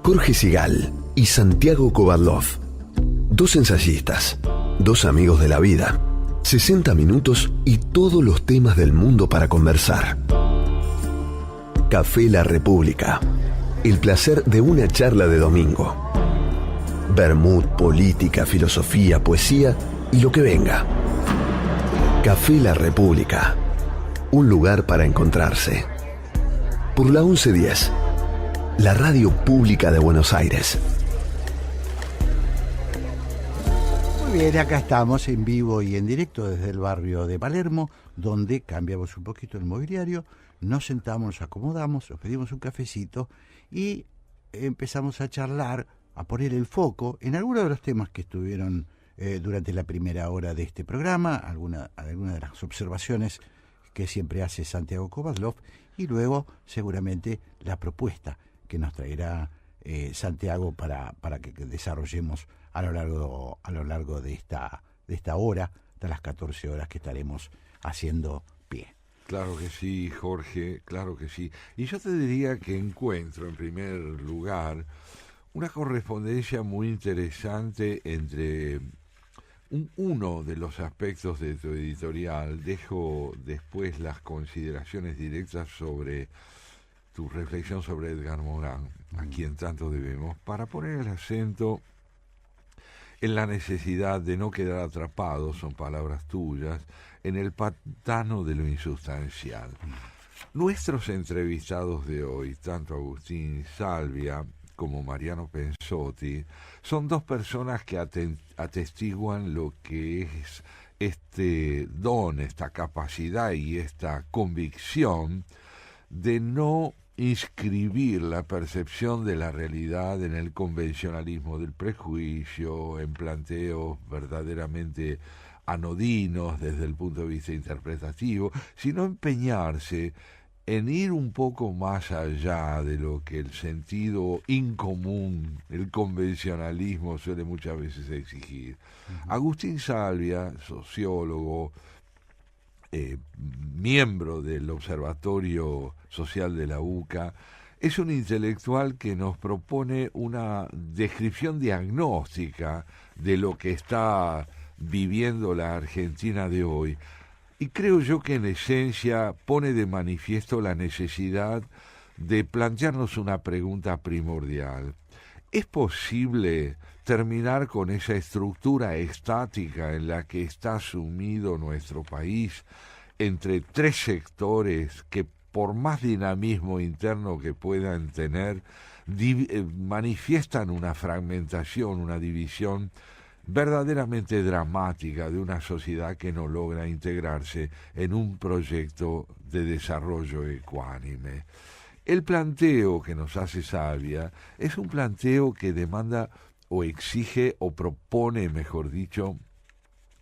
Jorge Sigal y Santiago Kovadlov, dos ensayistas, dos amigos de la vida, 60 minutos y todos los temas del mundo para conversar. Café La República, el placer de una charla de domingo. Vermut, política, filosofía, poesía y lo que venga. Café La República, un lugar para encontrarse. Por la 1110, la radio pública de Buenos Aires. Muy bien, acá estamos en vivo y en directo desde el barrio de Palermo, donde cambiamos un poquito el mobiliario, nos sentamos, nos acomodamos, nos pedimos un cafecito y empezamos a charlar, a poner el foco en algunos de los temas que estuvieron durante la primera hora de este programa, alguna de las observaciones que siempre hace Santiago Kovadlov, y luego seguramente la propuesta que nos traerá Santiago para que desarrollemos a lo largo de esta hora, de las 14 horas que estaremos haciendo pie. Claro que sí, Jorge, claro que sí. Y yo te diría que encuentro, en primer lugar, una correspondencia muy interesante entre uno de los aspectos de tu editorial. Dejo después las consideraciones directas sobre tu reflexión sobre Edgar Morin, a quien tanto debemos, para poner el acento en la necesidad de no quedar atrapados, son palabras tuyas, en el pantano de lo insustancial. Nuestros entrevistados de hoy, tanto Agustín Salvia como Mariano Pensotti, son dos personas que atestiguan lo que es este don, esta capacidad y esta convicción de no inscribir la percepción de la realidad en el convencionalismo del prejuicio, en planteos verdaderamente anodinos desde el punto de vista interpretativo, sino empeñarse en ir un poco más allá de lo que el sentido incomún, el convencionalismo suele muchas veces exigir. Agustín Salvia, sociólogo, miembro del Observatorio Social de la UCA, es un intelectual que nos propone una descripción diagnóstica de lo que está viviendo la Argentina de hoy. Y creo yo que en esencia pone de manifiesto la necesidad de plantearnos una pregunta primordial. ¿Es posible terminar con esa estructura estática en la que está sumido nuestro país entre tres sectores que, por más dinamismo interno que puedan tener, manifiestan una fragmentación, una división verdaderamente dramática de una sociedad que no logra integrarse en un proyecto de desarrollo ecuánime? El planteo que nos hace Salvia es un planteo que demanda o exige o propone, mejor dicho,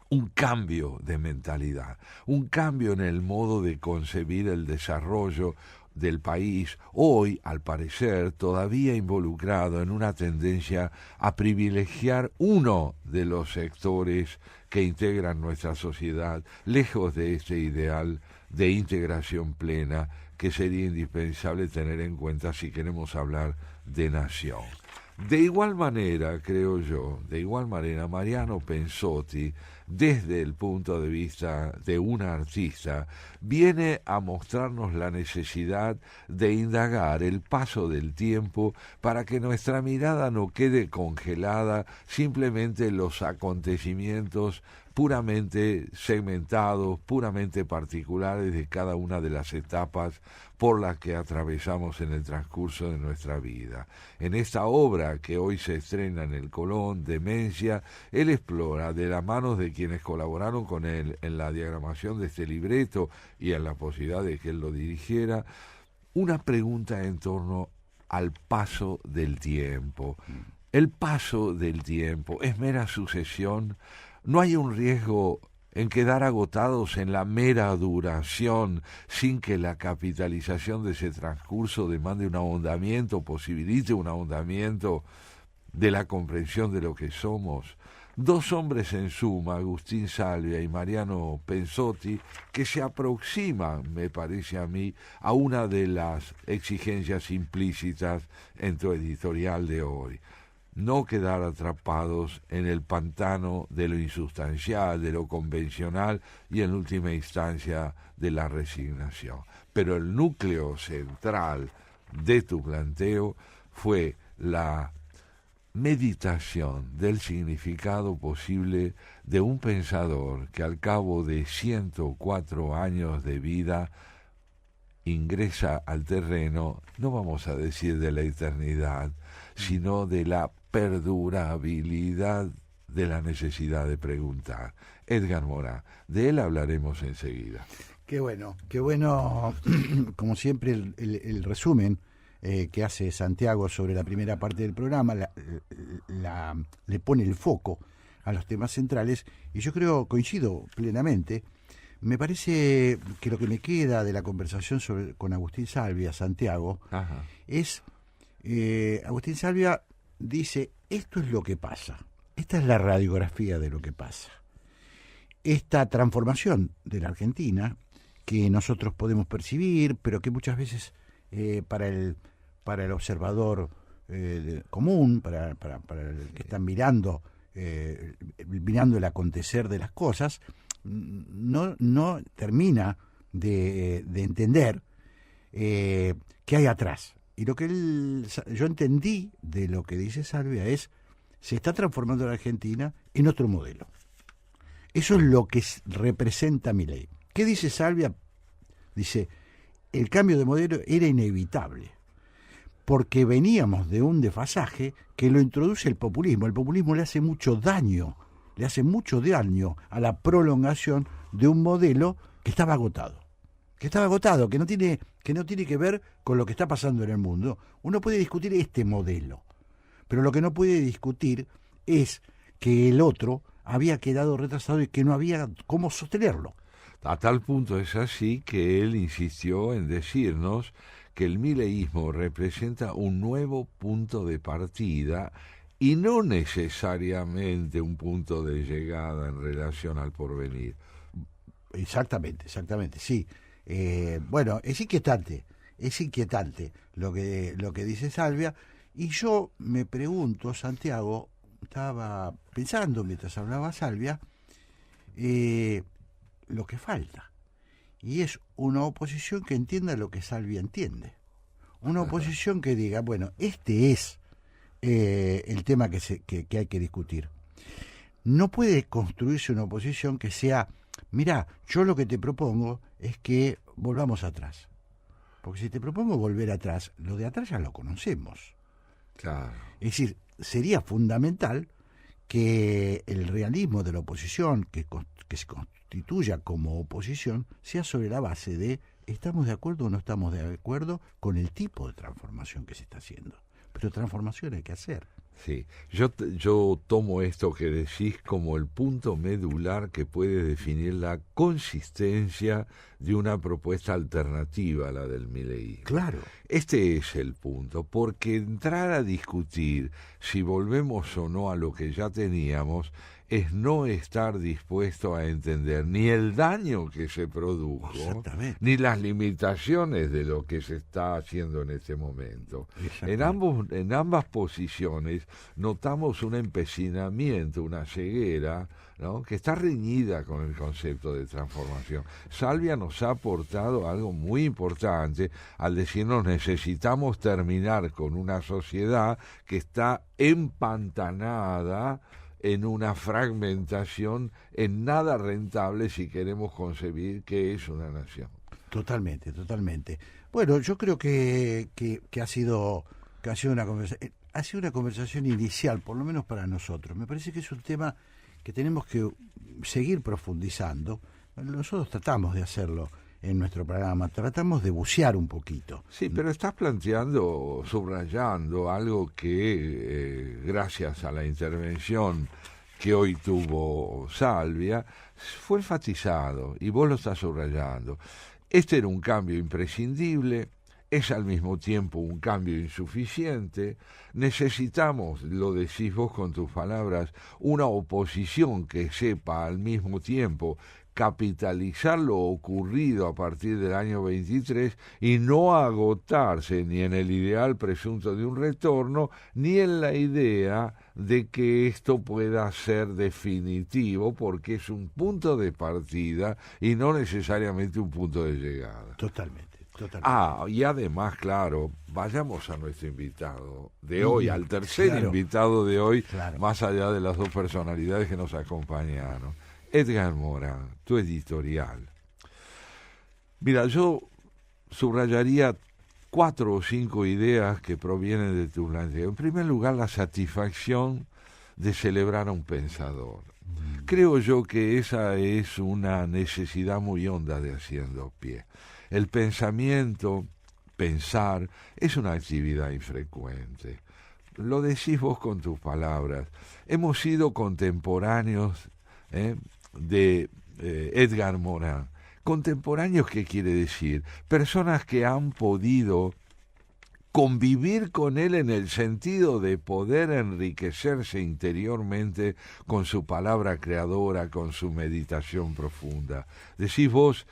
un cambio de mentalidad, un cambio en el modo de concebir el desarrollo del país, hoy, al parecer, todavía involucrado en una tendencia a privilegiar uno de los sectores que integran nuestra sociedad, lejos de este ideal de integración plena que sería indispensable tener en cuenta si queremos hablar de nación. De igual manera, creo yo, Mariano Pensotti, desde el punto de vista de un artista, viene a mostrarnos la necesidad de indagar el paso del tiempo para que nuestra mirada no quede congelada simplemente en los acontecimientos puramente segmentados, puramente particulares de cada una de las etapas por las que atravesamos en el transcurso de nuestra vida. En esta obra que hoy se estrena en el Colón, Demencia, él explora, de la mano de quienes colaboraron con él en la diagramación de este libreto y en la posibilidad de que él lo dirigiera, una pregunta en torno al paso del tiempo. El paso del tiempo es mera sucesión. ¿No hay un riesgo en quedar agotados en la mera duración sin que la capitalización de ese transcurso demande un ahondamiento, posibilite un ahondamiento de la comprensión de lo que somos? Dos hombres en suma, Agustín Salvia y Mariano Pensotti, que se aproximan, me parece a mí, a una de las exigencias implícitas en tu editorial de hoy. No quedar atrapados en el pantano de lo insustancial, de lo convencional y en última instancia de la resignación. Pero el núcleo central de tu planteo fue la meditación del significado posible de un pensador que al cabo de 104 años de vida ingresa al terreno, no vamos a decir de la eternidad, sino de la perdurabilidad de la necesidad de preguntar. Edgar Morin, de él hablaremos enseguida. Qué bueno, como siempre el resumen que hace Santiago sobre la primera parte del programa le pone el foco a los temas centrales, y yo coincido plenamente. Me parece que lo que me queda de la conversación con Agustín Salvia, Santiago, Ajá. es, Agustín Salvia dice, esto es lo que pasa, esta es la radiografía de lo que pasa. Esta transformación de la Argentina, que nosotros podemos percibir, pero que muchas veces para el observador común, para el que está mirando el acontecer de las cosas, no termina de entender qué hay atrás. Y lo que yo entendí de lo que dice Salvia es, se está transformando la Argentina en otro modelo. Eso es lo que representa Milei. ¿Qué dice Salvia? Dice, el cambio de modelo era inevitable, porque veníamos de un desfasaje que lo introduce el populismo. El populismo le hace mucho daño a la prolongación de un modelo que estaba agotado, que no tiene que ver con lo que está pasando en el mundo. Uno puede discutir este modelo, pero lo que no puede discutir es que el otro había quedado retrasado y que no había cómo sostenerlo. A tal punto es así que él insistió en decirnos que el mileísmo representa un nuevo punto de partida y no necesariamente un punto de llegada en relación al porvenir. Exactamente, sí. Bueno, es inquietante lo que dice Salvia, y yo me pregunto, Santiago, estaba pensando mientras hablaba Salvia, lo que falta, y es una oposición que entienda lo que Salvia entiende, una oposición que diga, bueno, este es el tema que hay que discutir. No puede construirse una oposición que sea, mirá, yo lo que te propongo es que volvamos atrás, porque si te propongo volver atrás, lo de atrás ya lo conocemos. Claro. Es decir, sería fundamental que el realismo de la oposición, que se constituya como oposición, sea sobre la base de ¿estamos de acuerdo o no estamos de acuerdo con el tipo de transformación que se está haciendo? Pero transformación hay que hacer. Sí, yo tomo esto que decís como el punto medular que puede definir la consistencia de una propuesta alternativa a la del mileísmo. Claro. Este es el punto, porque entrar a discutir si volvemos o no a lo que ya teníamos es no estar dispuesto a entender ni el daño que se produjo, ni las limitaciones de lo que se está haciendo en este momento. En ambas posiciones notamos un empecinamiento, una ceguera, ¿no?, que está reñida con el concepto de transformación. Salvia nos ha aportado algo muy importante al decirnos necesitamos terminar con una sociedad que está empantanada en una fragmentación en nada rentable si queremos concebir qué es una nación. Totalmente. Bueno, yo creo que ha sido una conversación inicial, por lo menos para nosotros. Me parece que es un tema que tenemos que seguir profundizando. Nosotros tratamos de hacerlo en nuestro programa, tratamos de bucear un poquito. Sí, pero estás planteando, subrayando algo que, gracias a la intervención que hoy tuvo Salvia, fue enfatizado, y vos lo estás subrayando. Este era un cambio imprescindible, es al mismo tiempo un cambio insuficiente. Necesitamos, lo decís vos con tus palabras, una oposición que sepa al mismo tiempo capitalizar lo ocurrido a partir del año 23 y no agotarse ni en el ideal presunto de un retorno, ni en la idea de que esto pueda ser definitivo, porque es un punto de partida y no necesariamente un punto de llegada. Totalmente. Y además, claro, vayamos a nuestro invitado de hoy, al tercer invitado de hoy, más allá de las dos personalidades que nos acompañaron. Edgar Morán, tu editorial. Mira, yo subrayaría 4 o 5 ideas que provienen de tu planteo. En primer lugar, la satisfacción de celebrar a un pensador. Creo yo que esa es una necesidad muy honda de Haciendo Pie. El pensamiento, pensar, es una actividad infrecuente. Lo decís vos con tus palabras. Hemos sido contemporáneos de Edgar Morán. Contemporáneos, ¿qué quiere decir? Personas que han podido convivir con él en el sentido de poder enriquecerse interiormente con su palabra creadora, con su meditación profunda. Decís vos,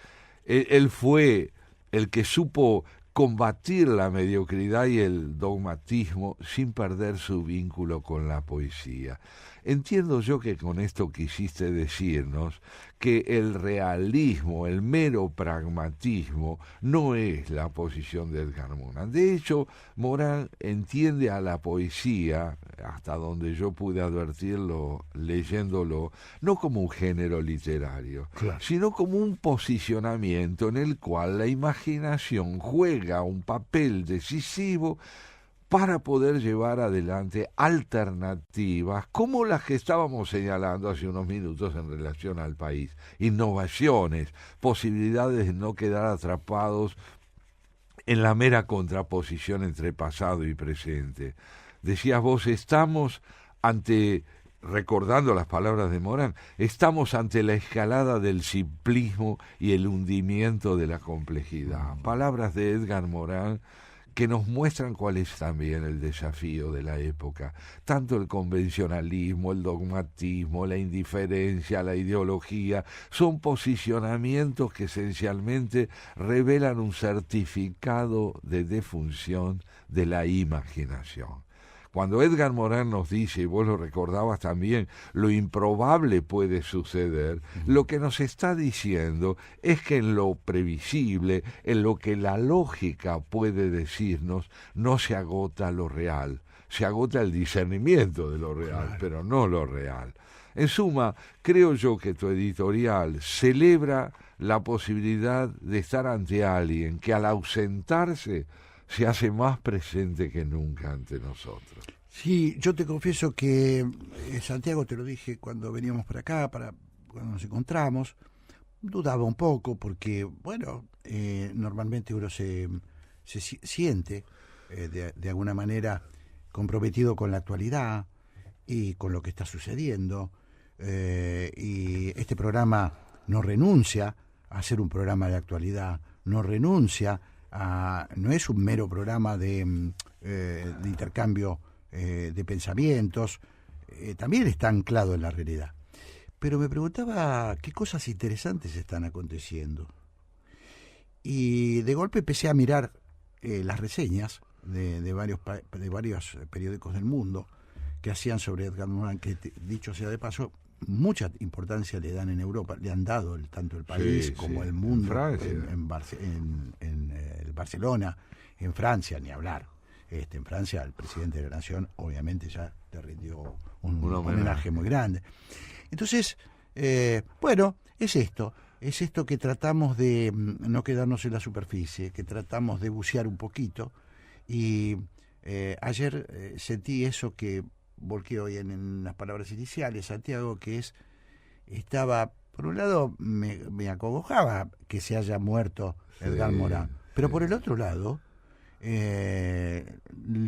él fue el que supo combatir la mediocridad y el dogmatismo sin perder su vínculo con la poesía. Entiendo yo que con esto quisiste decirnos que el realismo, el mero pragmatismo, no es la posición de Edgar Morán. De hecho, Morán entiende a la poesía, hasta donde yo pude advertirlo leyéndolo, no como un género literario, sino como un posicionamiento en el cual la imaginación juega un papel decisivo para poder llevar adelante alternativas como las que estábamos señalando hace unos minutos en relación al país. Innovaciones, posibilidades de no quedar atrapados en la mera contraposición entre pasado y presente. Decías vos, estamos ante, recordando las palabras de Morán, estamos ante la escalada del simplismo y el hundimiento de la complejidad. Palabras de Edgar Morán que nos muestran cuál es también el desafío de la época. Tanto el convencionalismo, el dogmatismo, la indiferencia, la ideología, son posicionamientos que esencialmente revelan un certificado de defunción de la imaginación. Cuando Edgar Morán nos dice, y vos lo recordabas también, lo improbable puede suceder, lo que nos está diciendo es que en lo previsible, en lo que la lógica puede decirnos, no se agota lo real. Se agota el discernimiento de lo real, pero no lo real. En suma, creo yo que tu editorial celebra la posibilidad de estar ante alguien que al ausentarse se hace más presente que nunca ante nosotros. Sí, yo te confieso que, Santiago, te lo dije cuando veníamos para acá, cuando nos encontramos, dudaba un poco porque, bueno, normalmente uno se siente de alguna manera comprometido con la actualidad y con lo que está sucediendo, y este programa no renuncia a ser un programa de actualidad, no renuncia no es un mero programa de intercambio de pensamientos, también está anclado en la realidad. Pero me preguntaba qué cosas interesantes están aconteciendo. Y de golpe empecé a mirar las reseñas de varios periódicos del mundo que hacían sobre Edgar Morán, que dicho sea de paso, mucha importancia le dan en Europa, le han dado tanto el país como el mundo, en Barcelona, en Francia, ni hablar. En Francia el presidente de la Nación obviamente ya le rindió un homenaje muy grande. Entonces, bueno, es esto que tratamos de no quedarnos en la superficie, que tratamos de bucear un poquito, y ayer sentí eso que volqué hoy en las palabras iniciales, Santiago, que estaba, por un lado, me acongojaba que se haya muerto Edgar Morán, pero por el otro lado,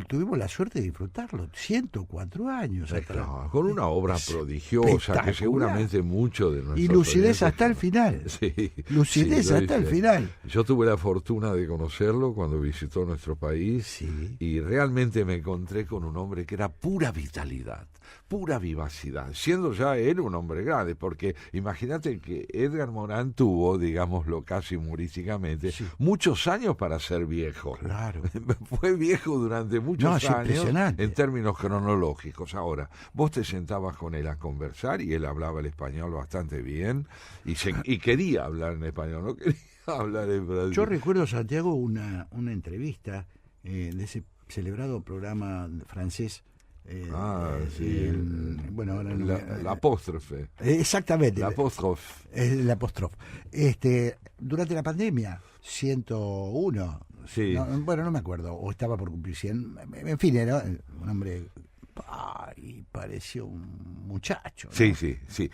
tuvimos la suerte de disfrutarlo, 104 años. Claro, con una obra prodigiosa que seguramente muchos de nuestros y lucidez oyentes hasta el final. Sí, Lucidez sí, hasta el final. Yo tuve la fortuna de conocerlo cuando visitó nuestro país, Sí. y realmente me encontré con un hombre que era pura vitalidad, pura vivacidad, siendo ya él un hombre grande, porque imagínate que Edgar Morán tuvo, digámoslo casi humorísticamente, Sí. muchos años para ser viejo. Claro. Fue viejo durante muchos Es años impresionante. en términos cronológicos. Ahora, vos te sentabas con él a conversar y él hablaba el español bastante bien y quería hablar en español, no quería hablar en francés. Yo recuerdo, Santiago, una entrevista de ese celebrado programa francés. Sí. Bueno, ahora no La apóstrofe. exactamente. La apóstrofe. El apóstrofe. Durante la pandemia, 101. Sí. Bueno, no me acuerdo. O estaba por cumplir 100. En fin, era un hombre. Y pareció un muchacho, ¿no? Sí.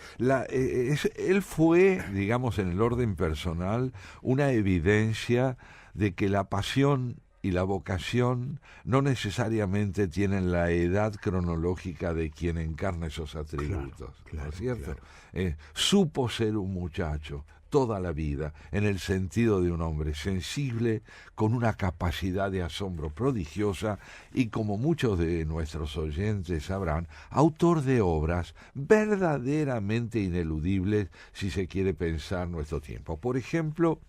Él fue, digamos, en el orden personal, una evidencia de que la pasión y la vocación no necesariamente tienen la edad cronológica de quien encarna esos atributos, Claro, ¿no es cierto? claro. Supo ser un muchacho toda la vida, en el sentido de un hombre sensible, con una capacidad de asombro prodigiosa y, como muchos de nuestros oyentes sabrán, autor de obras verdaderamente ineludibles si se quiere pensar nuestro tiempo. Por ejemplo,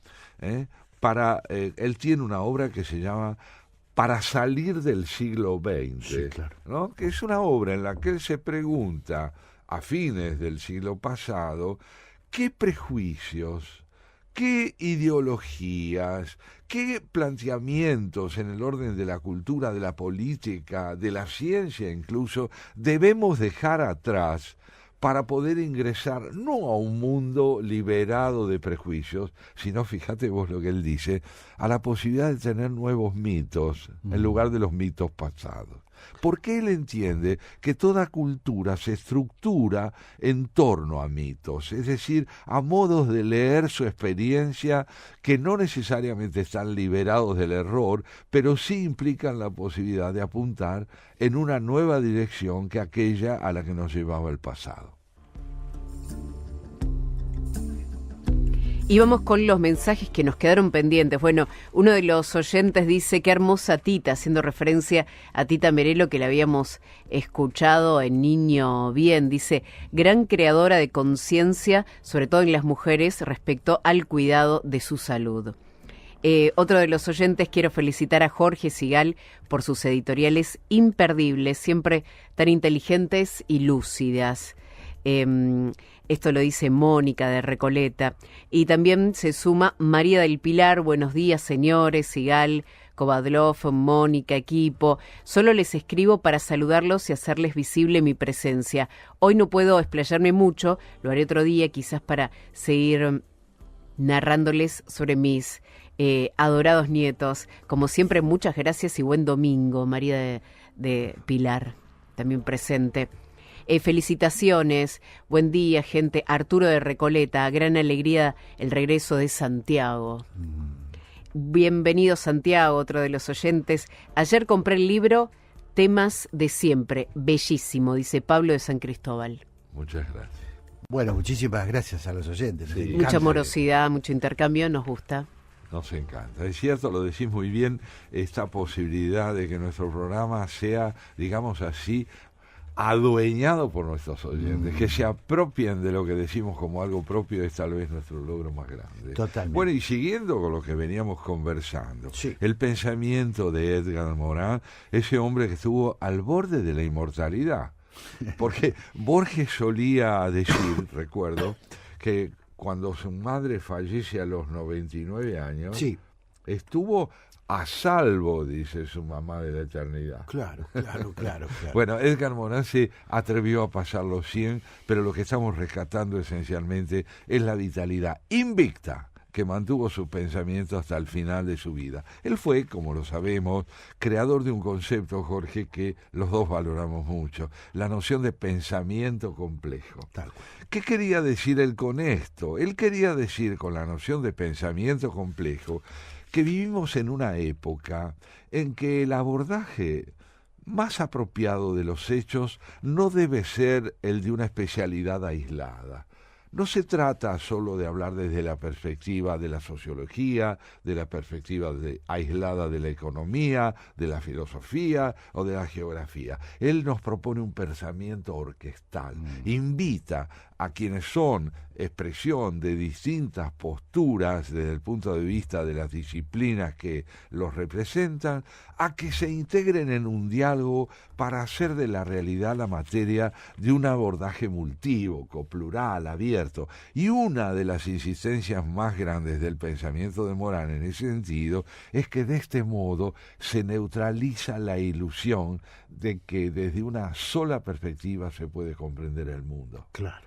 él tiene una obra que se llama Para salir del siglo XX, Sí, claro. ¿no? Que es una obra en la que él se pregunta, a fines del siglo pasado, qué prejuicios, qué ideologías, qué planteamientos en el orden de la cultura, de la política, de la ciencia incluso, debemos dejar atrás para poder ingresar no a un mundo liberado de prejuicios, sino, fíjate vos lo que él dice, a la posibilidad de tener nuevos mitos en lugar de los mitos pasados. Porque él entiende que toda cultura se estructura en torno a mitos, es decir, a modos de leer su experiencia que no necesariamente están liberados del error, pero sí implican la posibilidad de apuntar en una nueva dirección que aquella a la que nos llevaba el pasado. Y vamos con los mensajes que nos quedaron pendientes. Bueno, uno de los oyentes dice, qué hermosa Tita, haciendo referencia a Tita Merelo, que la habíamos escuchado en Niño Bien. Dice, gran creadora de conciencia, sobre todo en las mujeres, respecto al cuidado de su salud. Otro de los oyentes, quiero felicitar a Jorge Sigal por sus editoriales imperdibles, siempre tan inteligentes y lúcidas. Esto lo dice Mónica de Recoleta. Y también se suma María del Pilar. Buenos días, señores, Sigal, Kovadlov, Mónica, equipo. Solo les escribo para saludarlos y hacerles visible mi presencia. Hoy no puedo explayarme mucho, lo haré otro día, quizás para seguir narrándoles sobre mis adorados nietos. Como siempre, muchas gracias y buen domingo, María de Pilar, también presente. Felicitaciones, buen día, gente. Arturo de Recoleta, gran alegría el regreso de Santiago. Bienvenido, Santiago, otro de los oyentes. Ayer compré el libro Temas de Siempre, bellísimo, dice Pablo de San Cristóbal. Muchas gracias. Bueno, muchísimas gracias a los oyentes. Sí. Mucha amorosidad, mucho intercambio, nos gusta. Nos encanta. Es cierto, lo decís muy bien, esta posibilidad de que nuestro programa sea, digamos así, adueñado por nuestros oyentes, que se apropien de lo que decimos como algo propio, es tal vez nuestro logro más grande. Totalmente. Bueno, y siguiendo con lo que veníamos conversando, Sí. el pensamiento de Edgar Morán, ese hombre que estuvo al borde de la inmortalidad, porque Borges solía decir, recuerdo, que cuando su madre fallece a los 99 años, Sí, estuvo a salvo, dice su mamá, de la eternidad. claro. Bueno, Edgar Morán se atrevió a pasar los 100, pero lo que estamos rescatando esencialmente es la vitalidad invicta que mantuvo su pensamiento hasta el final de su vida. Él fue, como lo sabemos, creador de un concepto, Jorge, que los dos valoramos mucho, la noción de pensamiento complejo. Tal cual. ¿Qué quería decir él con esto? Él quería decir con la noción de pensamiento complejo que vivimos en una época en que el abordaje más apropiado de los hechos no debe ser el de una especialidad aislada. No se trata solo de hablar desde la perspectiva de la sociología, de la perspectiva aislada de la economía, de la filosofía o de la geografía. Él nos propone un pensamiento orquestal, invita a quienes son expresión de distintas posturas desde el punto de vista de las disciplinas que los representan, a que se integren en un diálogo para hacer de la realidad la materia de un abordaje multívoco, plural, abierto. Y una de las insistencias más grandes del pensamiento de Morán en ese sentido es que de este modo se neutraliza la ilusión de que desde una sola perspectiva se puede comprender el mundo. Claro.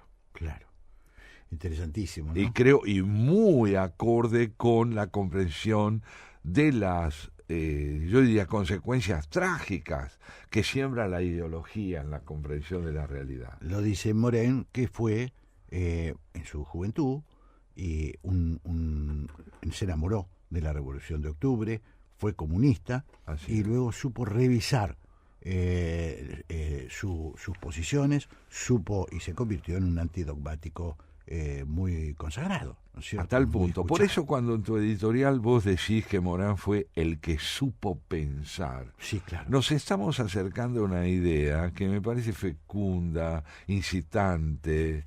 Interesantísimo, ¿no? Y muy acorde con la comprensión de las, yo diría, consecuencias trágicas que siembra la ideología en la comprensión de la realidad. Lo dice Morán, que fue en su juventud y se enamoró de la Revolución de Octubre, fue comunista. Así y es. luego supo revisar sus posiciones, supo y se convirtió en un antidogmático muy consagrado, ¿no es cierto? A tal Muy punto. Por escuchado. eso cuando en tu editorial vos decís que Morán fue el que supo pensar, Sí, claro. nos estamos acercando a una idea que me parece fecunda, incitante,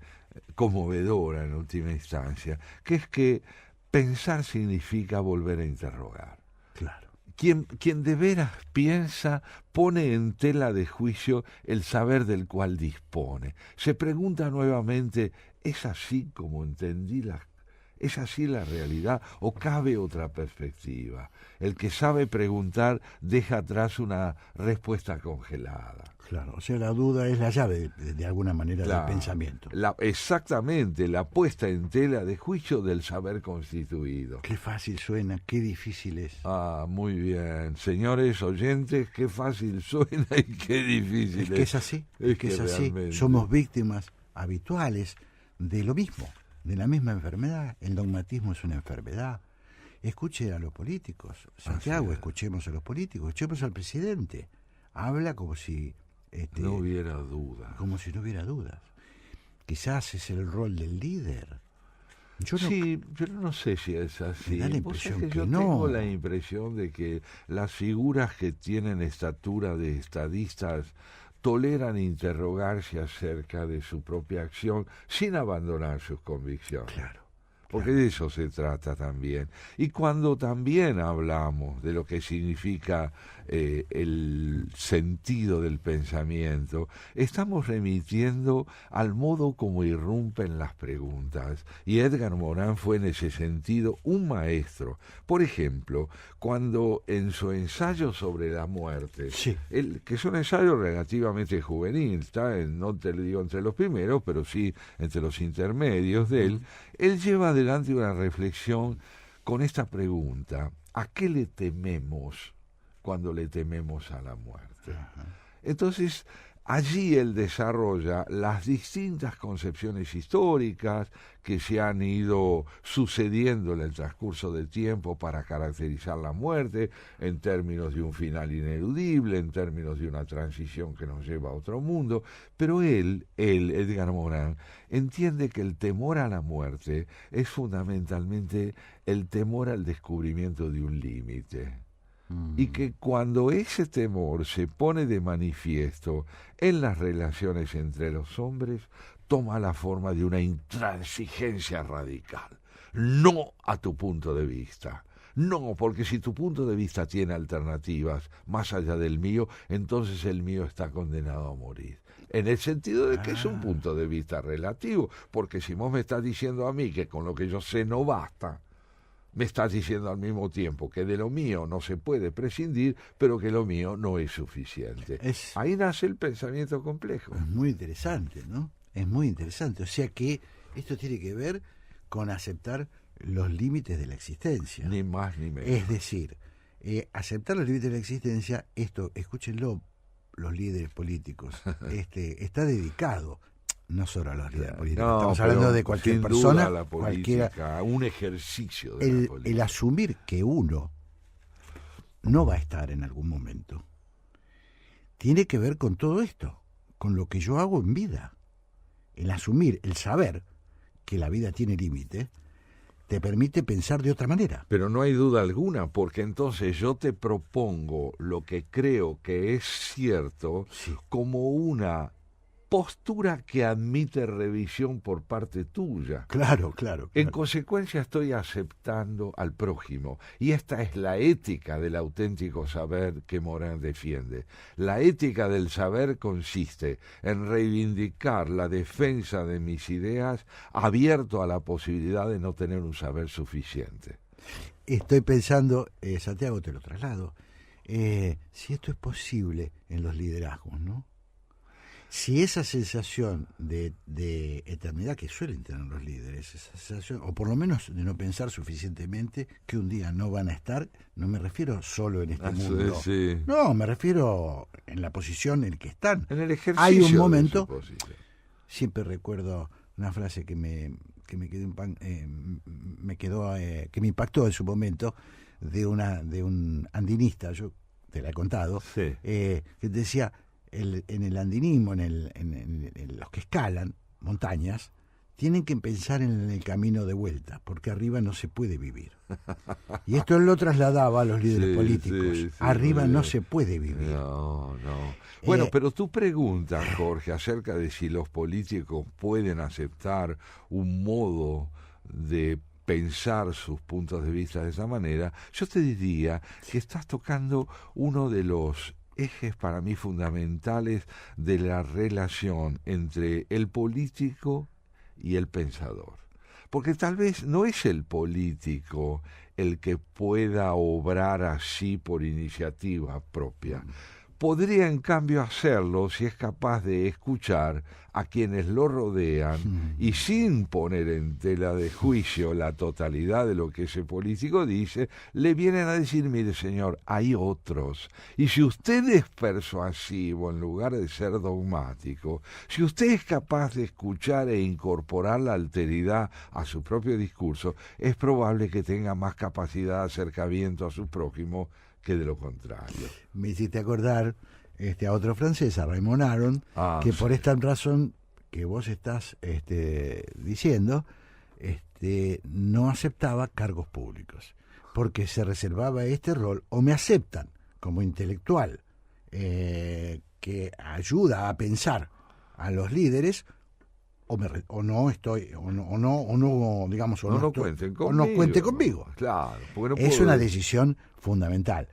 conmovedora en última instancia, que es que pensar significa volver a interrogar. Claro. Quien de veras piensa pone en tela de juicio el saber del cual dispone. Se pregunta nuevamente, ¿es así como entendí ¿Es así la realidad o cabe otra perspectiva? El que sabe preguntar deja atrás una respuesta congelada. Claro, o sea, la duda es la llave de alguna manera Claro, del pensamiento. Exactamente, la puesta en tela de juicio del saber constituido. Qué fácil suena, qué difícil es. Ah, muy bien. Señores oyentes, qué fácil suena y qué difícil Es que es así, es que es así. realmente. Somos víctimas habituales de lo mismo, de la misma enfermedad. El dogmatismo es una enfermedad. Escuche a los políticos, Santiago, escuchemos a los políticos, escuchemos al presidente. Habla como si no hubiera duda. como si no hubiera dudas. Quizás es el rol del líder. Yo no, Sí, pero no sé si es así. Me da la Vos sabés impresión que yo no. tengo la impresión de que las figuras que tienen estatura de estadistas toleran interrogarse acerca de su propia acción sin abandonar sus convicciones. Claro. Porque de eso se trata también. Y cuando también hablamos de lo que significa el sentido del pensamiento, estamos remitiendo al modo como irrumpen las preguntas. Y Edgar Morán fue en ese sentido un maestro. Por ejemplo, cuando en su ensayo sobre la muerte, Sí. que es un ensayo relativamente juvenil, está no te lo digo entre los primeros, pero sí entre los intermedios de él lleva adelante una reflexión con esta pregunta: ¿a qué le tememos cuando le tememos a la muerte? Entonces, allí él desarrolla las distintas concepciones históricas que se han ido sucediendo en el transcurso del tiempo para caracterizar la muerte, en términos de un final ineludible, en términos de una transición que nos lleva a otro mundo. Pero él, Edgar Morán, entiende que el temor a la muerte es fundamentalmente el temor al descubrimiento de un límite. Y que cuando ese temor se pone de manifiesto en las relaciones entre los hombres, toma la forma de una intransigencia radical. No a tu punto de vista. No, porque si tu punto de vista tiene alternativas más allá del mío, entonces el mío está condenado a morir. En el sentido de que es un punto de vista relativo, porque si vos me estás diciendo a mí que con lo que yo sé no basta, me estás diciendo al mismo tiempo que de lo mío no se puede prescindir, pero que lo mío no es suficiente. Ahí nace el pensamiento complejo. Es muy interesante, ¿no? Es muy interesante. O sea que esto tiene que ver con aceptar los límites de la existencia. Ni más ni menos. Es decir, aceptar los límites de la existencia, esto, escúchenlo, los líderes políticos, está dedicado No solo los líderes políticos, No, estamos hablando pero de cualquier sin persona, duda la cualquiera. política, un ejercicio de la política. El asumir que uno no va a estar en algún momento tiene que ver con todo esto, con lo que yo hago en vida. El asumir, el saber que la vida tiene límite, te permite pensar de otra manera. Pero no hay duda alguna, porque entonces yo te propongo lo que creo que es cierto Sí. como una postura que admite revisión por parte tuya. Claro. En consecuencia estoy aceptando al prójimo, y esta es la ética del auténtico saber que Morin defiende. La ética del saber consiste en reivindicar la defensa de mis ideas abierto a la posibilidad de no tener un saber suficiente. Estoy pensando, Santiago, te lo traslado, si esto es posible en los liderazgos, ¿no? Si esa sensación de eternidad que suelen tener los líderes, esa sensación, o por lo menos de no pensar suficientemente que un día no van a estar, no me refiero solo en este mundo, Sí. no, me refiero en la posición en que están. En el ejercicio Hay un de momento, su posición. siempre recuerdo una frase que me quedó, que me impactó en su momento, de un andinista, yo te la he contado, Sí. que decía, en el andinismo, en los que escalan montañas, tienen que pensar en el camino de vuelta, porque arriba no se puede vivir. Y esto él lo trasladaba a los líderes Sí, políticos. sí, Arriba muy no bien. se puede vivir. No. Bueno, Eh, pero tu pregunta, Jorge, acerca de si los políticos pueden aceptar un modo de pensar sus puntos de vista de esa manera, yo te diría que estás tocando uno de los ejes para mí fundamentales de la relación entre el político y el pensador. Porque tal vez no es el político el que pueda obrar así por iniciativa propia. Podría en cambio hacerlo si es capaz de escuchar a quienes lo rodean y sin poner en tela de juicio la totalidad de lo que ese político dice, le vienen a decir, mire señor, hay otros. Y si usted es persuasivo en lugar de ser dogmático, si usted es capaz de escuchar e incorporar la alteridad a su propio discurso, es probable que tenga más capacidad de acercamiento a su prójimo que de lo contrario. Me hiciste acordar a otro francés, a Raymond Aron, que por sí. esta razón que vos estás diciendo, no aceptaba cargos públicos, porque se reservaba este rol, o me aceptan como intelectual, que ayuda a pensar a los líderes, o no cuente conmigo. Claro, porque no Es puedo- una decisión fundamental.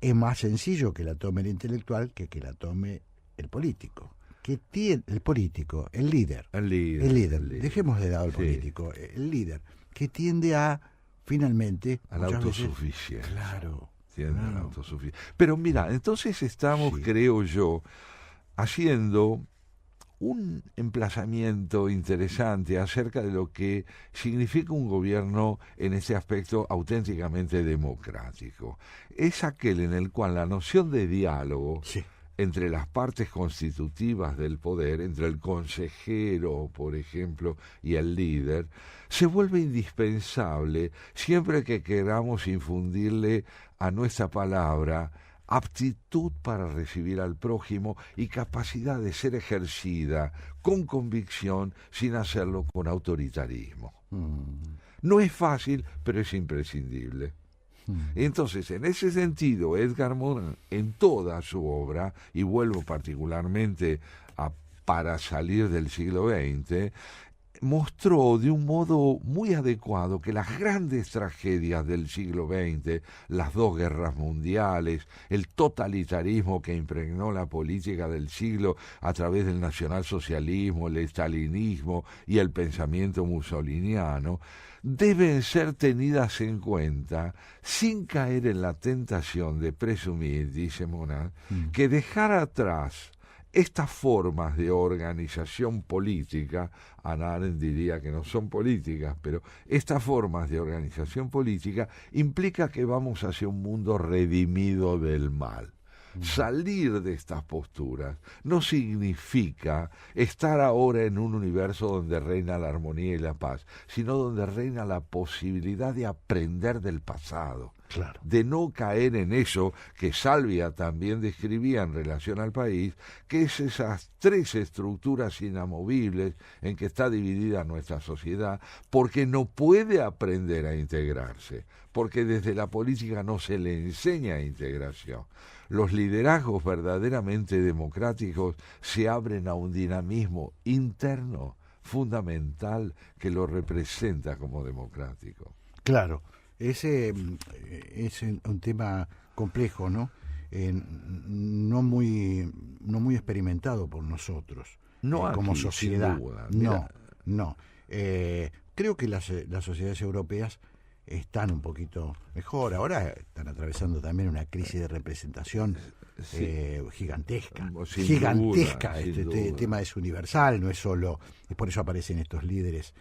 Es más sencillo que la tome el intelectual que la tome el político. Que tiene el político, el líder. El líder. Dejemos de lado el Sí. político, el líder, que tiende a finalmente A la muchas veces- autosuficiencia. Claro. Tiende a la claro. autosuficiencia. Pero mira, entonces estamos, Sí. creo yo, haciendo un emplazamiento interesante acerca de lo que significa un gobierno en ese aspecto auténticamente democrático. Es aquel en el cual la noción de diálogo Sí. entre las partes constitutivas del poder, entre el consejero, por ejemplo, y el líder, se vuelve indispensable siempre que queramos infundirle a nuestra palabra aptitud para recibir al prójimo y capacidad de ser ejercida con convicción sin hacerlo con autoritarismo. No es fácil, pero es imprescindible. Entonces, en ese sentido, Edgar Morin, en toda su obra, y vuelvo particularmente a Para salir del siglo XX, mostró de un modo muy adecuado que las grandes tragedias del siglo XX, las dos guerras mundiales, el totalitarismo que impregnó la política del siglo a través del nacionalsocialismo, el estalinismo y el pensamiento mussoliniano, deben ser tenidas en cuenta sin caer en la tentación de presumir, dice Morin, que dejar atrás estas formas de organización política, Hannah Arendt diría que no son políticas, pero estas formas de organización política implica que vamos hacia un mundo redimido del mal. Salir de estas posturas no significa estar ahora en un universo donde reina la armonía y la paz, sino donde reina la posibilidad de aprender del pasado. Claro. De no caer en eso que Salvia también describía en relación al país, que es esas tres estructuras inamovibles en que está dividida nuestra sociedad, porque no puede aprender a integrarse, porque desde la política no se le enseña integración. Los liderazgos verdaderamente democráticos se abren a un dinamismo interno fundamental que lo representa como democrático. Claro. Ese es un tema complejo, ¿no? No muy experimentado por nosotros, No como aquí, sociedad. sin duda. No. Creo que las sociedades europeas están un poquito mejor. Ahora están atravesando también una crisis de representación gigantesca. Sin duda, Este tema es universal, no es solo... Y por eso aparecen estos líderes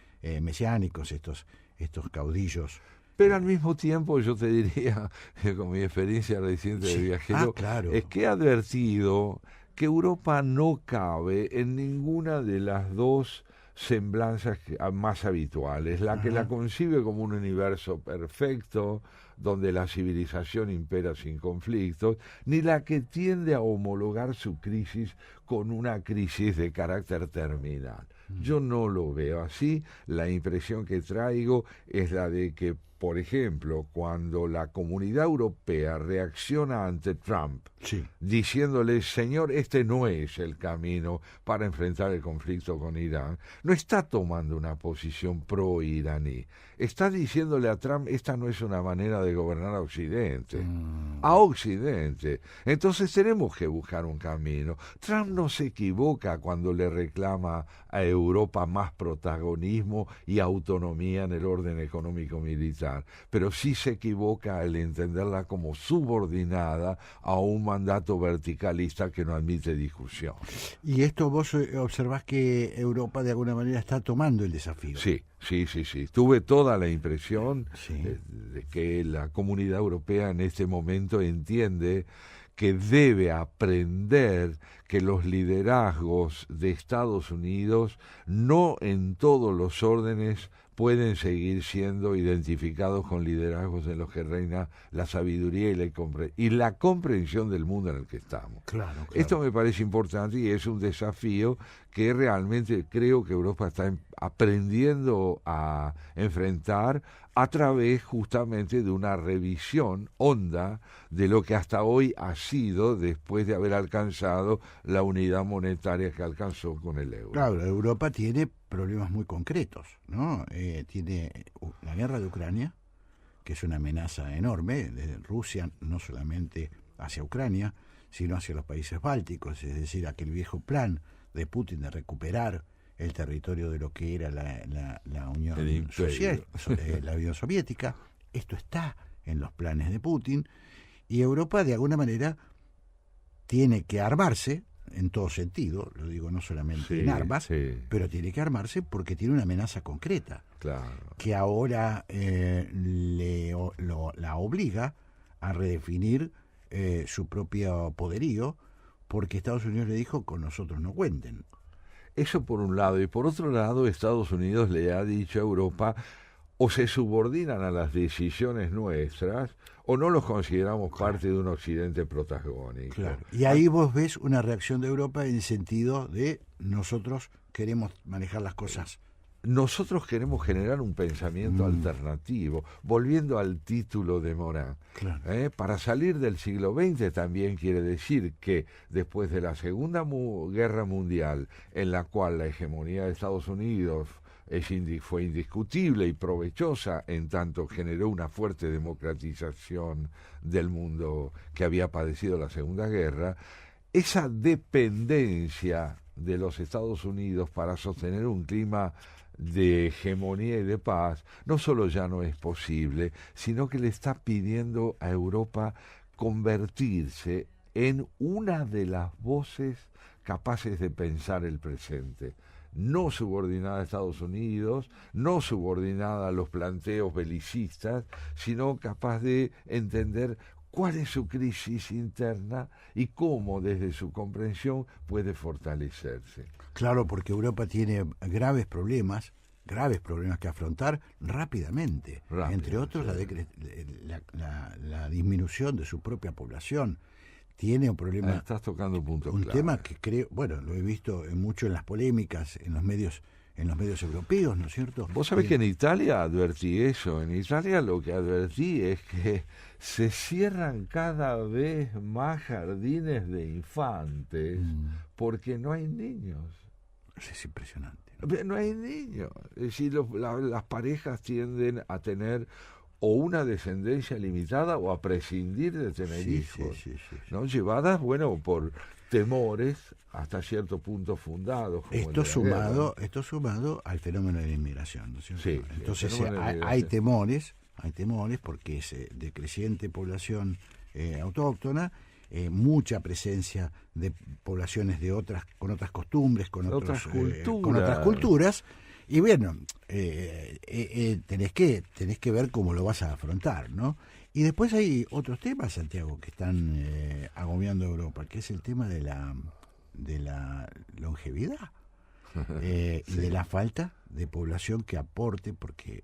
mesiánicos, estos caudillos. Pero al mismo tiempo yo te diría, con mi experiencia reciente de viajero, claro. es que he advertido que Europa no cabe en ninguna de las dos semblanzas más habituales, la que la concibe como un universo perfecto, donde la civilización impera sin conflictos, ni la que tiende a homologar su crisis con una crisis de carácter terminal. Yo no lo veo así. La impresión que traigo es la de que, por ejemplo, cuando la Comunidad Europea reacciona ante Trump, diciéndole, señor, este no es el camino para enfrentar el conflicto con Irán, no está tomando una posición pro-iraní. Está diciéndole a Trump, esta no es una manera de gobernar a Occidente. A Occidente. Entonces tenemos que buscar un camino. Trump no se equivoca cuando le reclama a Europa más protagonismo y autonomía en el orden económico militar, pero sí se equivoca al entenderla como subordinada a un mandato verticalista que no admite discusión. Y esto vos observás que Europa de alguna manera está tomando el desafío. Sí. Tuve toda la impresión de que la Comunidad Europea en este momento entiende que debe aprender que los liderazgos de Estados Unidos no en todos los órdenes pueden seguir siendo identificados con liderazgos en los que reina la sabiduría y la comprensión del mundo en el que estamos. Claro. Esto me parece importante y es un desafío que realmente creo que Europa está aprendiendo a enfrentar a través justamente de una revisión honda de lo que hasta hoy ha sido después de haber alcanzado la unidad monetaria que alcanzó con el euro. Claro, Europa tiene problemas muy concretos, ¿no? Tiene la guerra de Ucrania, que es una amenaza enorme de Rusia, no solamente hacia Ucrania, sino hacia los países bálticos, es decir, aquel viejo plan de Putin de recuperar el territorio de lo que era la Unión la Unión Soviética. Esto está en los planes de Putin, y Europa de alguna manera tiene que armarse en todo sentido, lo digo no solamente en armas, pero tiene que armarse porque tiene una amenaza concreta, que ahora la obliga a redefinir su propio poderío, porque Estados Unidos le dijo, con nosotros no cuenten. Eso por un lado, y por otro lado Estados Unidos le ha dicho a Europa, o se subordinan a las decisiones nuestras, o no los consideramos parte de un Occidente protagónico. Claro. Y ahí vos ves una reacción de Europa en el sentido de nosotros queremos manejar las cosas. Nosotros queremos generar un pensamiento alternativo, volviendo al título de Morin. Claro. Para salir del siglo XX también quiere decir que después de la Segunda Guerra Mundial, en la cual la hegemonía de Estados Unidos fue indiscutible y provechosa, en tanto generó una fuerte democratización del mundo que había padecido la Segunda Guerra, esa dependencia de los Estados Unidos para sostener un clima de hegemonía y de paz, no solo ya no es posible, sino que le está pidiendo a Europa convertirse en una de las voces capaces de pensar el presente, no subordinada a Estados Unidos, no subordinada a los planteos belicistas, sino capaz de entender cuál es su crisis interna y cómo desde su comprensión puede fortalecerse. Claro, porque Europa tiene graves problemas que afrontar rápidamente. Entre otros, la disminución de su propia población. Tiene un problema. Estás tocando un punto un clave. tema que creo, bueno, lo he visto mucho en las polémicas, en los medios europeos, ¿no es cierto? Vos sabés que en Italia advertí eso. En Italia lo que advertí es que se cierran cada vez más jardines de infantes porque no hay niños. Es impresionante. No hay niños. Es decir, las parejas tienden a tener o una descendencia limitada o a prescindir de tener hijos, sí. ¿no? Llevadas, bueno, por temores hasta cierto punto fundados. Como Esto sumado al fenómeno de la inmigración, ¿no es cierto? Sí, entonces hay temores porque es de creciente población autóctona, mucha presencia de poblaciones con otras costumbres, con otras culturas. Y bueno, tenés que ver cómo lo vas a afrontar, ¿no? Y después hay otros temas, Santiago, que están agobiando a Europa, que es el tema de la longevidad y de la falta de población que aporte, porque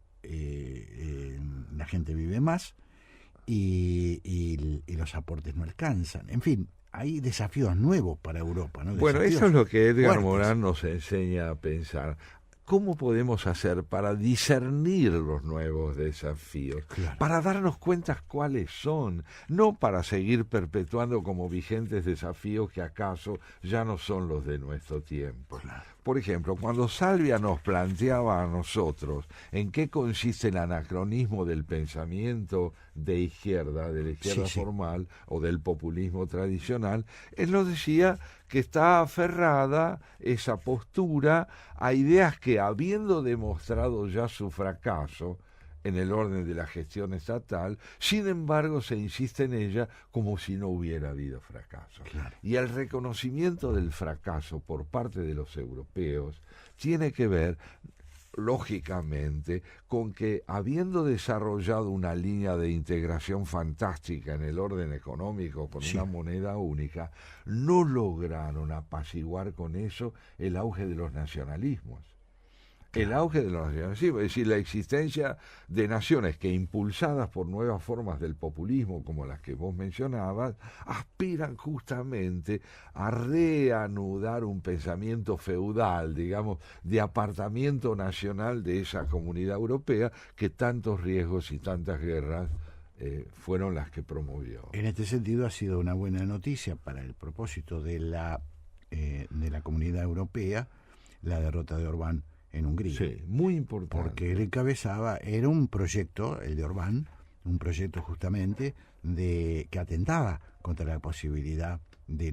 la gente vive más y los aportes no alcanzan. En fin, hay desafíos nuevos para Europa, ¿no? Bueno, Desafíos eso es lo que Edgar fuertes. Morán nos enseña a pensar. ¿Cómo podemos hacer para discernir los nuevos desafíos? Claro. Para darnos cuenta cuáles son, no para seguir perpetuando como vigentes desafíos que acaso ya no son los de nuestro tiempo. Claro. Por ejemplo, cuando Salvia nos planteaba a nosotros en qué consiste el anacronismo del pensamiento de izquierda, de la izquierda formal o del populismo tradicional, él nos decía que está aferrada esa postura a ideas que, habiendo demostrado ya su fracaso en el orden de la gestión estatal, sin embargo se insiste en ella como si no hubiera habido fracaso. Claro. Y el reconocimiento del fracaso por parte de los europeos tiene que ver, lógicamente, con que, habiendo desarrollado una línea de integración fantástica en el orden económico con una moneda única, no lograron apaciguar con eso el auge de los nacionalismos. El auge de los nacionalismos, es decir, la existencia de naciones que, impulsadas por nuevas formas del populismo, como las que vos mencionabas, aspiran justamente a reanudar un pensamiento feudal, digamos, de apartamiento nacional de esa comunidad europea que tantos riesgos y tantas guerras fueron las que promovió. En este sentido ha sido una buena noticia para el propósito de la comunidad europea la derrota de Orbán en Hungría. Sí, muy importante. Porque él encabezaba, era un proyecto, el de Orbán, un proyecto justamente que atentaba contra la posibilidad de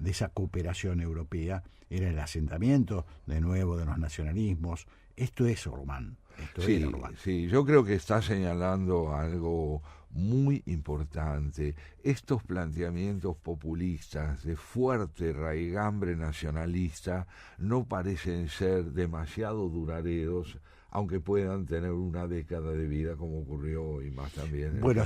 esa cooperación europea, era el asentamiento de nuevo de los nacionalismos. Esto es Orbán. Sí, yo creo que está señalando algo muy importante. Estos planteamientos populistas de fuerte raigambre nacionalista no parecen ser demasiado duraderos, aunque puedan tener una década de vida, como ocurrió y más también. Bueno,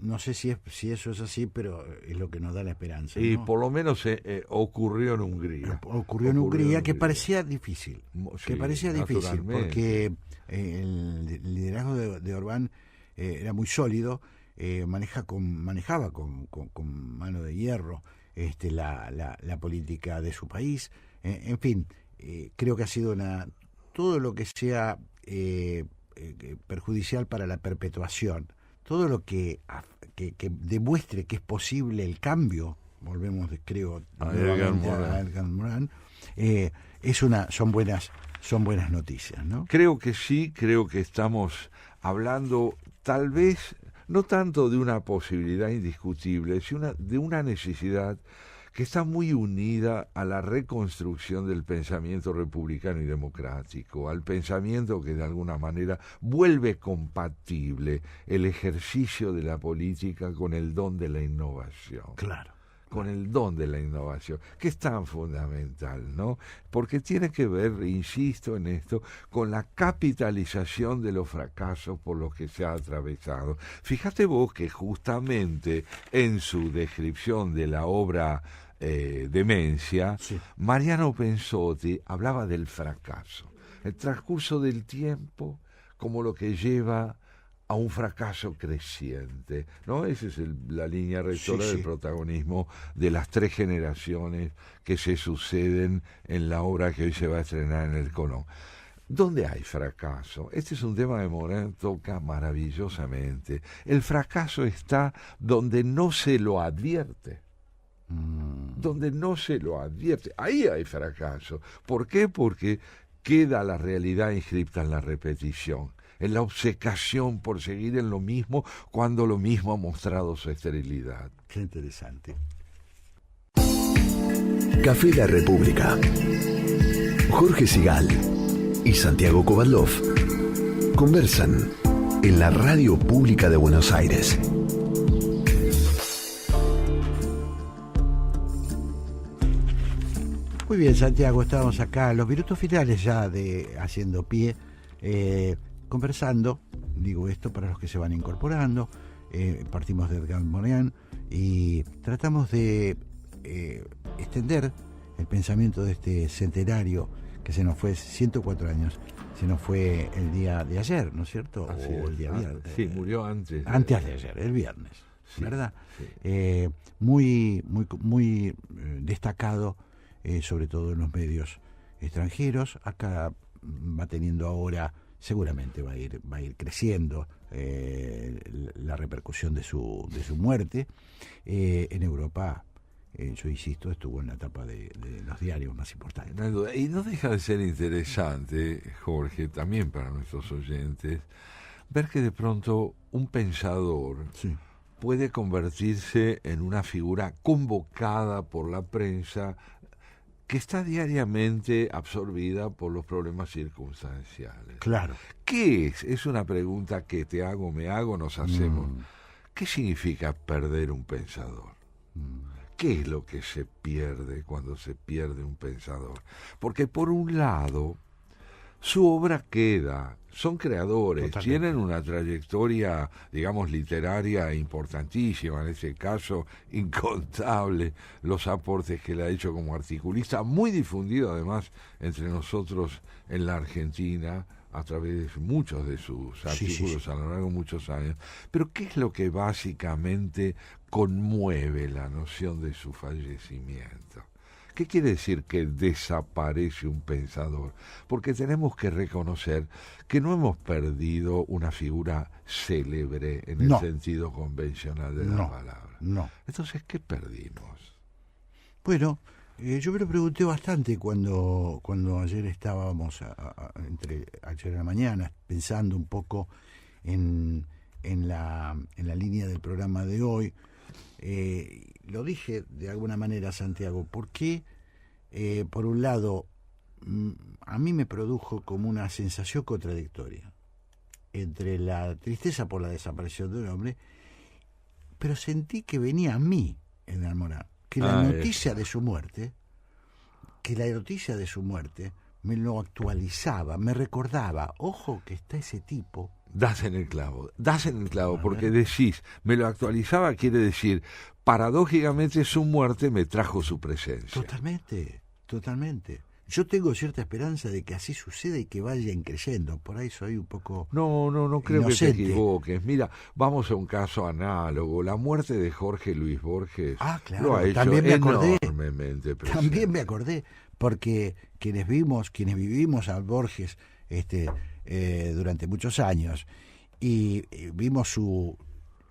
no sé si eso es así, pero es lo que nos da la esperanza, ¿no? Y por lo menos ocurrió en Hungría. Ocurrió en Hungría, que parecía difícil. Sí, Porque el liderazgo de Orbán era muy sólido, manejaba con mano de hierro la política de su país. En fin, creo que ha sido todo lo que sea perjudicial para la perpetuación, todo lo que demuestre que es posible el cambio, volvemos, creo, a Edgar Morán, son buenas noticias, ¿no? Creo que sí, creo que estamos hablando tal vez no tanto de una posibilidad indiscutible, sino de una necesidad que está muy unida a la reconstrucción del pensamiento republicano y democrático, al pensamiento que de alguna manera vuelve compatible el ejercicio de la política con el don de la innovación. Claro. con el don de la innovación, que es tan fundamental, ¿no? Porque tiene que ver, insisto en esto, con la capitalización de los fracasos por los que se ha atravesado. Fíjate vos que justamente en su descripción de la obra Demencia, Sí. Mariano Pensotti hablaba del fracaso, el transcurso del tiempo como lo que lleva a un fracaso creciente, ¿no? Esa es la línea rectora del protagonismo de las 3 generaciones que se suceden en la obra que hoy se va a estrenar en el Colón. ¿Dónde hay fracaso? Este es un tema que Morán toca maravillosamente. El fracaso está donde no se lo advierte. Donde no se lo advierte. Ahí hay fracaso. ¿Por qué? Porque queda la realidad inscripta en la repetición, en la obcecación por seguir en lo mismo cuando lo mismo ha mostrado su esterilidad. Qué interesante. Café La República. Jorge Sigal y Santiago Kovadlov conversan en la Radio Pública de Buenos Aires. Muy bien, Santiago, estamos acá en los minutos finales ya de Haciendo Pie, conversando, digo esto para los que se van incorporando, partimos de Edgar Morin y tratamos de extender el pensamiento de este centenario que se nos fue 104 años, se nos fue el día de ayer, ¿no es cierto? Así O el es. día viernes. Sí, murió antes. Antes de ayer, el viernes, Sí, ¿verdad? sí. Muy destacado, sobre todo en los medios extranjeros. Acá va teniendo ahora, seguramente va a ir creciendo la repercusión de su muerte. En Europa, yo insisto, estuvo en la etapa de los diarios más importantes. No hay duda. Y no deja de ser interesante, Jorge, también para nuestros oyentes, ver que de pronto un pensador Sí. puede convertirse en una figura convocada por la prensa que está diariamente absorbida por los problemas circunstanciales. Claro. ¿Qué es? Es una pregunta que te hago, me hago, nos hacemos. ¿Qué significa perder un pensador? ¿Qué es lo que se pierde cuando se pierde un pensador? Porque por un lado, su obra queda, son creadores, Totalmente. tienen una trayectoria, digamos, literaria importantísima, en este caso incontable los aportes que le ha hecho como articulista, muy difundido además entre nosotros en la Argentina, a través de muchos de sus artículos a lo largo de muchos años. Pero ¿qué es lo que básicamente conmueve la noción de su fallecimiento? ¿Qué quiere decir que desaparece un pensador? Porque tenemos que reconocer que no hemos perdido una figura célebre en el sentido convencional de la palabra. No. Entonces, ¿qué perdimos? Bueno, yo me lo pregunté bastante cuando ayer estábamos, entre ayer en la mañana, pensando un poco en la línea del programa de hoy. Lo dije de alguna manera, Santiago, porque por un lado a mí me produjo como una sensación contradictoria entre la tristeza por la desaparición de un hombre, pero sentí que venía a mí en Almorán, que la noticia de su muerte me lo actualizaba, me recordaba, ojo que está ese tipo. Das en el clavo, porque decís, me lo actualizaba, quiere decir, paradójicamente su muerte me trajo su presencia. Totalmente. Yo tengo cierta esperanza de que así suceda y que vayan creciendo. Por ahí soy un poco No creo inocente. que te equivoques. Mira, vamos a un caso análogo. La muerte de Jorge Luis Borges claro, lo ha hecho también me acordé. enormemente presente. También me acordé, porque quienes vivimos a Borges durante muchos años y vimos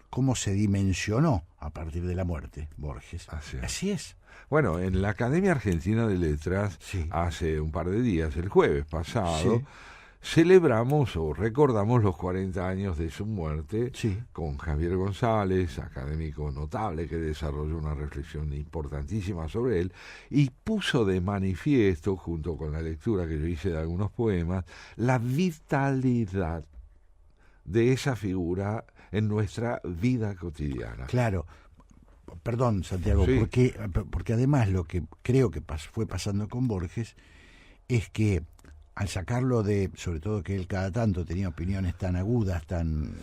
cómo se dimensionó a partir de la muerte Borges. Así es. Bueno, en la Academia Argentina de Letras, hace un par de días, el jueves pasado, celebramos o recordamos los 40 años de su muerte con Javier González, académico notable que desarrolló una reflexión importantísima sobre él y puso de manifiesto, junto con la lectura que yo hice de algunos poemas, la vitalidad de esa figura en nuestra vida cotidiana. Claro. perdón, Santiago, Sí. porque además lo que creo que fue pasando con Borges es que al sacarlo sobre todo que él cada tanto tenía opiniones tan agudas, tan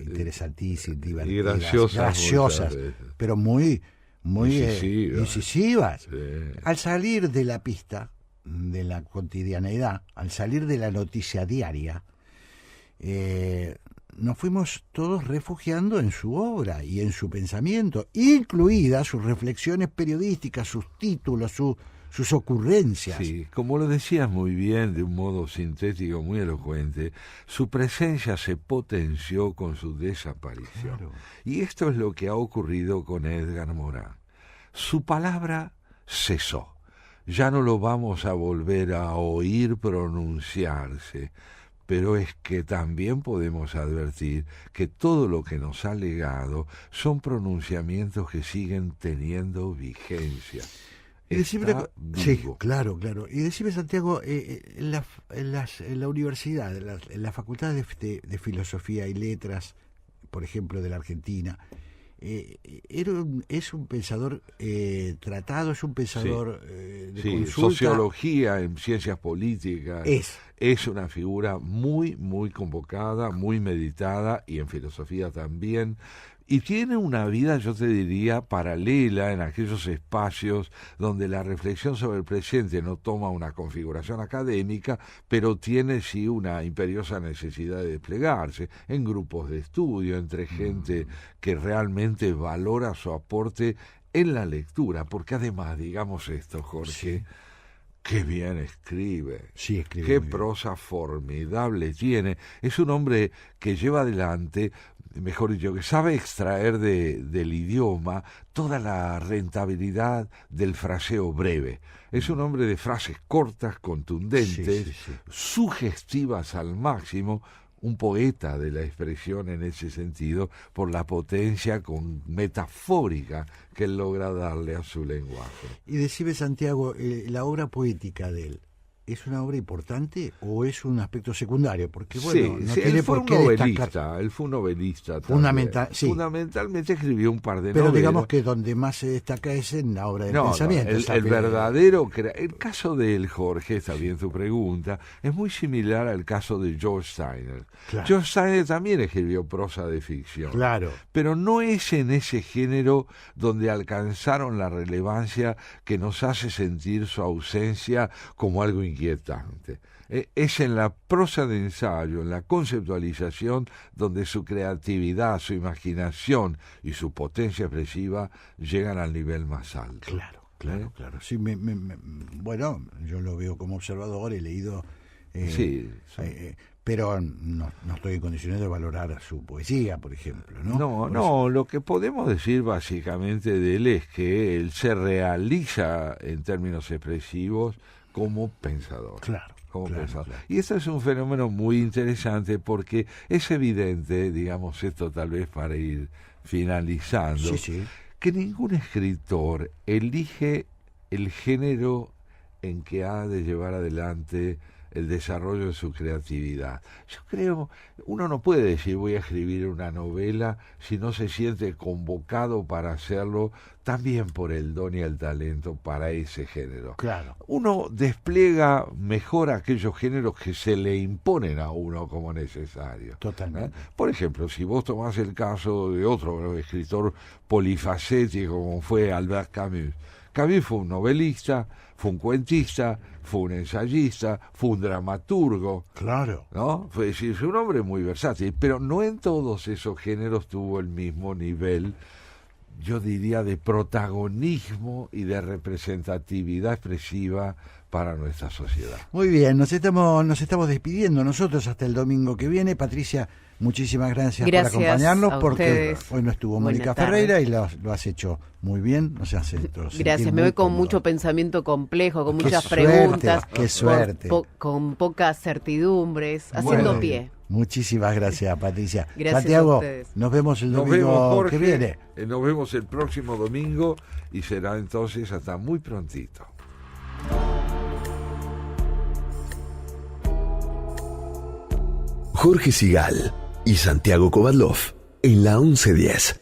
interesantísimas, divertidas, graciosas, pero muy incisivas. Sí. Al salir de la pista de la cotidianeidad, al salir de la noticia diaria, nos fuimos todos refugiando en su obra y en su pensamiento, incluidas sus reflexiones periodísticas, sus títulos, sus ocurrencias. Sí, como lo decías muy bien, de un modo sintético, muy elocuente, su presencia se potenció con su desaparición. Claro. Y esto es lo que ha ocurrido con Edgar Morin. Su palabra cesó. Ya no lo vamos a volver a oír pronunciarse. Pero es que también podemos advertir que todo lo que nos ha legado son pronunciamientos que siguen teniendo vigencia. Y decime, sí, vivo. claro. Y decime, Santiago, en la universidad, en la Facultad de Filosofía y Letras, por ejemplo, de la Argentina, es un pensador tratado, es un pensador de consulta. Sociología en ciencias políticas. Es una figura muy, muy convocada, muy meditada, y en filosofía también. Y tiene una vida, yo te diría, paralela en aquellos espacios donde la reflexión sobre el presente no toma una configuración académica, pero tiene sí una imperiosa necesidad de desplegarse en grupos de estudio, entre gente que realmente valora su aporte en la lectura, porque además, digamos esto, Jorge, qué bien escribe, qué prosa formidable tiene. Es un hombre que lleva adelante, mejor dicho, que sabe extraer del idioma toda la rentabilidad del fraseo breve. Es un hombre de frases cortas, contundentes, sugestivas al máximo, un poeta de la expresión en ese sentido, por la potencia metafórica que él logra darle a su lenguaje. Y decime, Santiago, la obra poética de él, ¿es una obra importante o es un aspecto secundario? Porque bueno, no tiene por qué destacar. Él fue un novelista Fundamentalmente escribió un par de pero novelas. Digamos que donde más se destaca es en la obra de pensamiento. El verdadero... El caso de él, Jorge, está bien tu pregunta, es muy similar al caso de George Steiner. Claro. George Steiner también escribió prosa de ficción. Claro. Pero no es en ese género donde alcanzaron la relevancia que nos hace sentir su ausencia como algo inquietante. Es en la prosa de ensayo, en la conceptualización, donde su creatividad, su imaginación y su potencia expresiva llegan al nivel más alto. Claro. Sí, bueno, yo lo veo como observador, he leído... pero no estoy en condiciones de valorar su poesía, por ejemplo, ¿no? Lo que podemos decir básicamente de él es que él se realiza en términos expresivos como pensador. Claro. Y esto es un fenómeno muy interesante porque es evidente, digamos esto tal vez para ir finalizando, que ningún escritor elige el género en que ha de llevar adelante el desarrollo de su creatividad. Yo creo, uno no puede decir voy a escribir una novela si no se siente convocado para hacerlo también por el don y el talento para ese género. Claro. Uno despliega mejor aquellos géneros que se le imponen a uno como necesario. Totalmente. Por ejemplo, si vos tomás el caso de otro escritor polifacético como fue Albert Camus. Camus fue un novelista, fue un cuentista, fue un ensayista, fue un dramaturgo. Claro. ¿No? Fue decir, es un hombre muy versátil, pero no en todos esos géneros tuvo el mismo nivel, yo diría, de protagonismo y de representatividad expresiva para nuestra sociedad. Muy bien, nos estamos despidiendo nosotros hasta el domingo que viene. Patricia, muchísimas gracias por acompañarnos, porque hoy no estuvo Mónica Ferreira y lo has hecho muy bien. Gracias, me voy con mucho pensamiento complejo, con muchas preguntas. Qué suerte. Con pocas certidumbres, haciendo pie. Muchísimas gracias, Patricia. Gracias, Santiago, a ustedes. Nos vemos el domingo que viene. Nos vemos el próximo domingo y será entonces hasta muy prontito. Jorge Sigal y Santiago Kovadlov en la 1110.